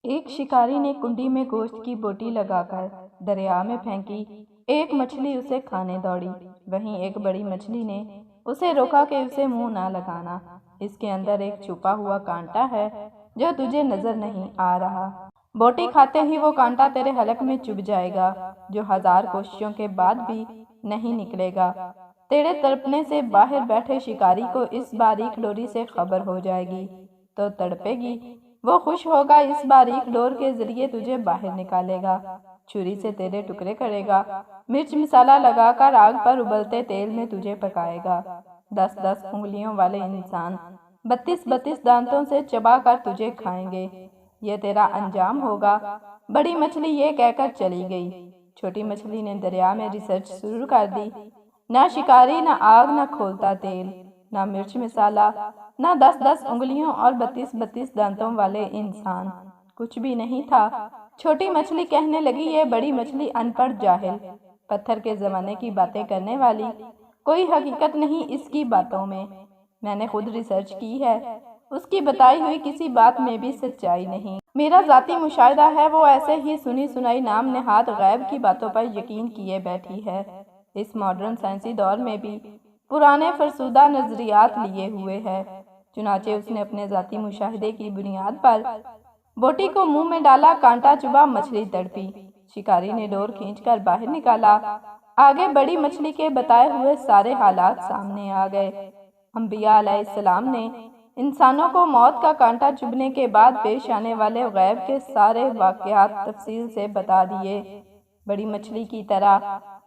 ایک شکاری نے کنڈی میں گوشت کی بوٹی لگا کر دریا میں پھینکی۔ ایک مچھلی اسے کھانے دوڑی۔ وہیں ایک بڑی مچھلی نے اسے روکا کہ اسے منہ نہ لگانا، اس کے اندر ایک چھپا ہوا کانٹا ہے جو تجھے نظر نہیں آ رہا۔ بوٹی کھاتے ہی وہ کانٹا تیرے حلق میں چبھ جائے گا جو 1000 کوششوں کے بعد بھی نہیں نکلے گا۔ تیرے تڑپنے سے باہر بیٹھے شکاری کو اس باریک ڈوری سے خبر ہو جائے گی تو تڑپے گی، وہ خوش ہوگا، اس باریک ڈور کے ذریعے تجھے باہر نکالے گا، چھری سے تیرے ٹکڑے کرے گا، مرچ مسالہ لگا کر آگ پر ابلتے تیل میں تجھے پکائے گا۔ 10-10 انگلیوں والے انسان 32-32 دانتوں سے چبا کر تجھے کھائیں گے، یہ تیرا انجام ہوگا۔ بڑی مچھلی یہ کہہ کر چلی گئی۔ چھوٹی مچھلی نے دریا میں ریسرچ شروع کر دی۔ نہ شکاری، نہ آگ، نہ کھولتا تیل، نہ مرچ مسالہ، نہ 10-10 انگلیوں اور 32-32 دانتوں والے انسان، کچھ بھی نہیں تھا۔ چھوٹی مچھلی کہنے لگی، یہ بڑی مچھلی ان پڑھ جاہل، پتھر کے زمانے کی باتیں کرنے والی، کوئی حقیقت نہیں اس کی باتوں میں نے خود ریسرچ کی ہے، اس کی بتائی ہوئی کسی بات میں بھی سچائی نہیں۔ میرا ذاتی مشاہدہ ہے، وہ ایسے ہی سنی سنائی نام نہاد غیب کی باتوں پر یقین کیے بیٹھی ہے۔ اس ماڈرن سائنسی دور میں بھی پرانے فرسودہ نظریات لیے ہوئے ہے۔ چنانچہ اس نے اپنے ذاتی مشاہدے کی بنیاد پر بوٹی کو منہ میں ڈالا، کانٹا چبھا، مچھلی تڑپی۔ شکاری نے ڈور کھینچ کر باہر نکالا۔ آگے بڑی مچھلی کے بتائے ہوئے سارے حالات سامنے آ گئے۔ انبیاء علیہ السلام نے انسانوں کو موت کا کانٹا چبھنے کے بعد پیش آنے والے غیب کے سارے واقعات تفصیل سے بتا دیے۔ بڑی مچھلی کی طرح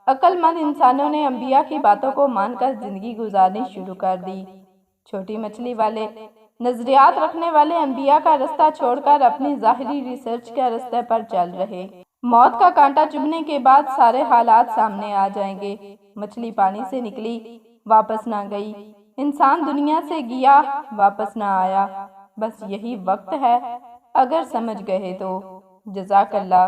عقل مند انسانوں نے انبیاء کی باتوں کو مان کر زندگی گزارنی شروع کر دی۔ چھوٹی مچھلی والے نظریات رکھنے والے انبیاء کا رستہ چھوڑ کر اپنی ظاہری ریسرچ کے رستے پر چل رہے۔ موت کا کانٹا چبھنے کے بعد سارے حالات سامنے آ جائیں گے۔ مچھلی پانی سے نکلی، واپس نہ گئی، انسان دنیا سے گیا، واپس نہ آیا۔ بس یہی وقت ہے، اگر سمجھ گئے تو۔ جزاک اللہ۔